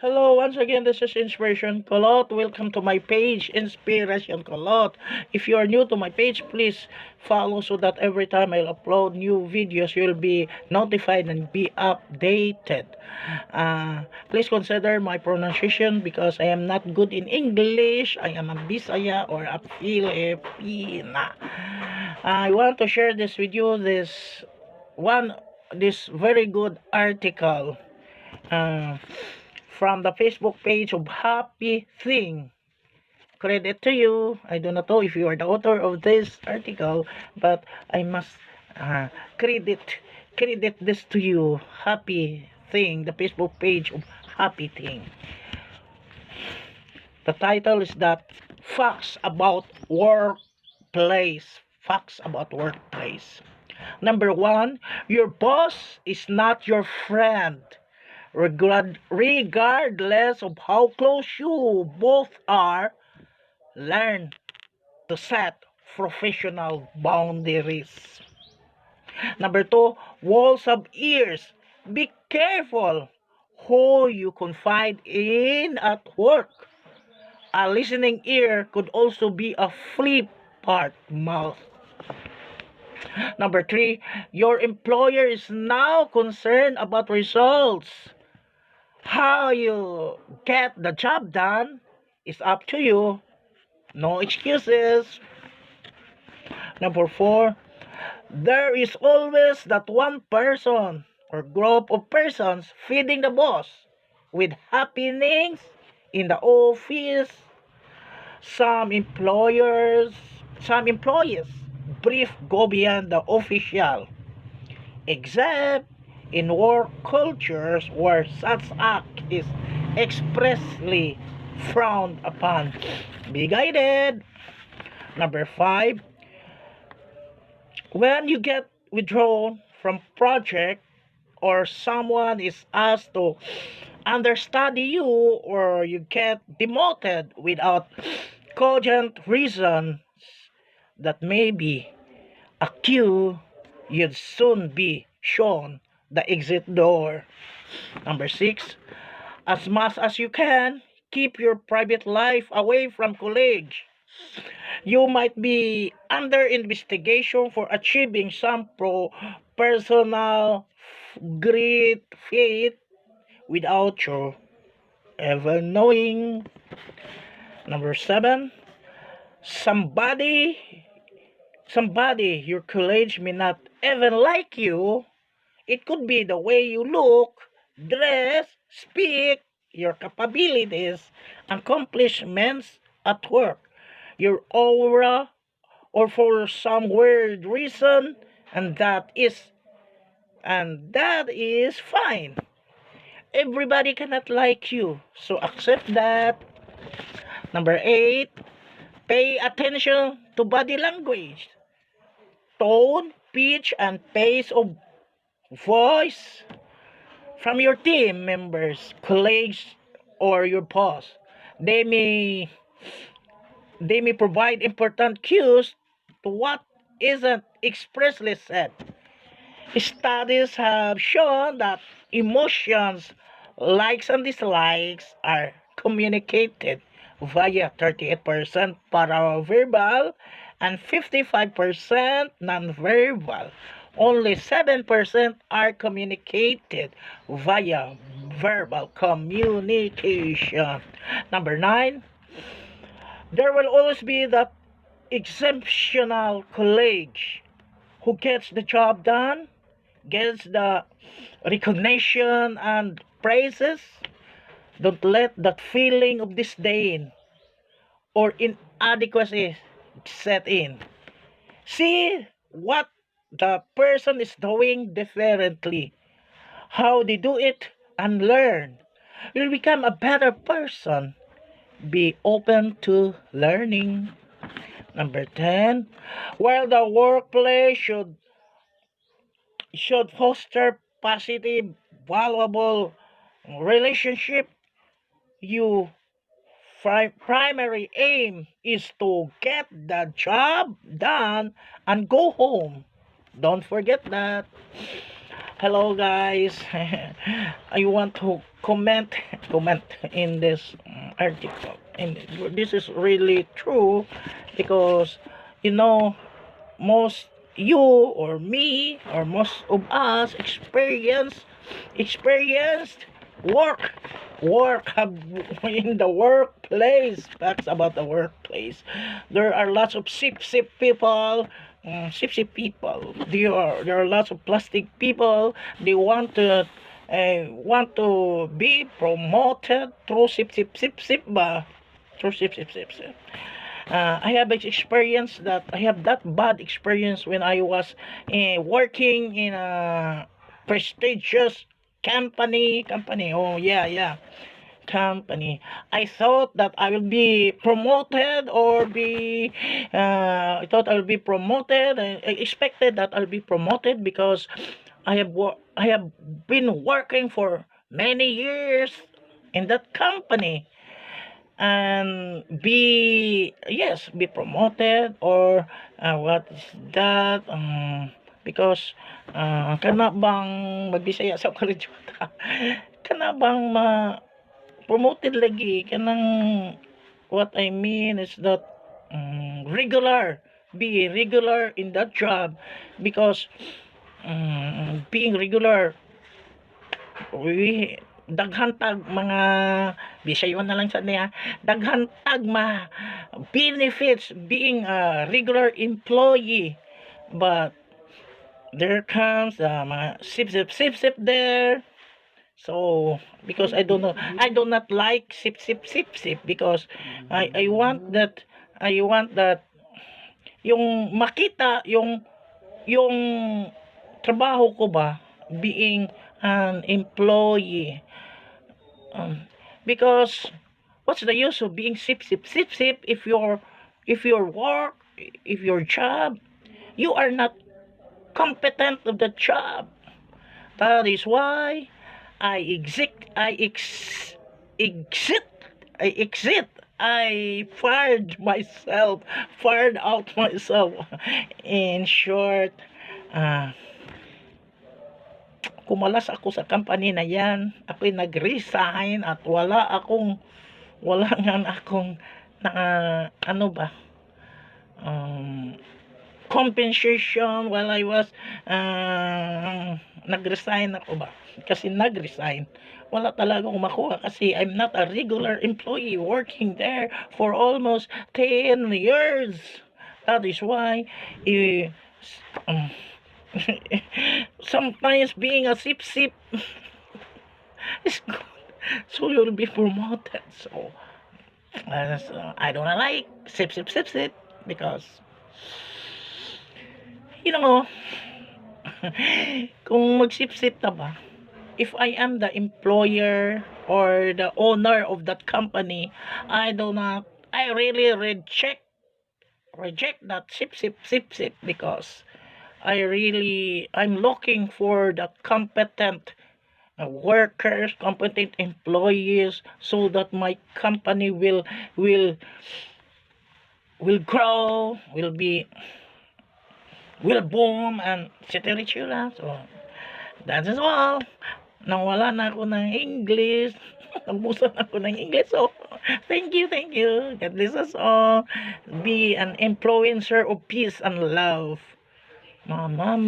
Hello, once again, this is Inspiration Kolot. Welcome to my page, Inspiration Kolot. If you are new to my page, please follow so that every time I upload new videos, you'll be notified and be updated. Please consider my pronunciation because I am not good in English. I am a Bisaya or a Filipina. I want to share this with you, this very good article. Uh, from the Facebook page of Happy Thing. Credit to you. I do not know if you are the author of this article, but I must uh, credit credit this to you. Happy Thing, the Facebook page of Happy Thing. The title is that Facts About Workplace. Facts about workplace. Number one, your boss is not your friend. Regardless of how close you both are, learn to set professional boundaries. Number two, walls of ears. Be careful who you confide in at work. A listening ear could also be a flip part mouth. Number three, your employer is now concerned about results. How you get the job done is up to you. No excuses. Number four, there is always that one person or group of persons feeding the boss with happenings in the office. Some employees brief go beyond the official, except in work cultures where such act is expressly frowned upon. Be guided. Number five, when you get withdrawn from project or someone is asked to understudy you or you get demoted without cogent reason, that may be a cue you'd soon be shown the exit door. Number six, as much as you can, keep your private life away from colleagues. You might be under investigation for achieving some personal great feat without you ever knowing. Number seven, somebody your college may not even like you. It could be the way you look, dress, speak, your capabilities, accomplishments at work, your aura, or for some weird reason, and that is fine. Everybody cannot like you, so accept that. Number eight, pay attention to body language, tone, pitch, and pace of voice from your team members, colleagues, or your boss. They may provide important cues to what isn't expressly said. Studies have shown that emotions, likes and dislikes, are communicated via 38% paraverbal and 55% nonverbal. Only 7% are communicated via verbal communication. Number 9, there will always be that exceptional colleague who gets the job done, gets the recognition and praises. Don't let that feeling of disdain or inadequacy set in. See what the person is doing differently, how they do it, and learn. You'll become a better person. Be open to learning. Number 10, while the workplace should foster positive, valuable relationship, your primary aim is to get the job done and go home. Don't forget that. Hello guys. I want to comment comment in this article, and this is really true because you know most you or me or most of us experienced work have in the workplace. Facts about the workplace, there are lots of sip people. Sip people, there are lots of plastic people. They want to be promoted through sip ba, through sip. I have I have that bad experience when I was working in a prestigious company. Oh yeah, company. I thought that I will be promoted or be I thought I will be promoted. I expected that I'll be promoted because I have been working for many years in that company, and be promoted, or what is that, because kana bang magbisaya sa karejuta kana bang ma promoted lagi kanang, what I mean is that be regular in that job, because being regular, we daghan tag mga bisayon na lang sa niya, daghan tag ma benefits being a regular employee. But there comes mga sip there. So because I do not like sip because I want that yung makita yung trabaho ko ba being an employee. Because what's the use of being sip if your work, if your job, you are not competent of the job. That is why I exit I fired out myself. In short, kumalas ako sa company na yan. Ako'y nag-resign at wala nga akong ano ba, compensation while I was nag-resign ako ba. Kasi nag-resign, wala talaga akong makuha kasi I'm not a regular employee working there for almost 10 years. That is why sometimes being a sip is good, so you'll be promoted. So I don't like sip because you know kung magsip-sip na ba, if I am the employer or the owner of that company, I really reject that sip because I'm looking for the competent workers, competent employees, so that my company will grow, will boom, and etc. So that is all. Nawala na ako ng English. Nabusan ako ng English. So thank you. God bless us all. Be an influencer of peace and love. Mama.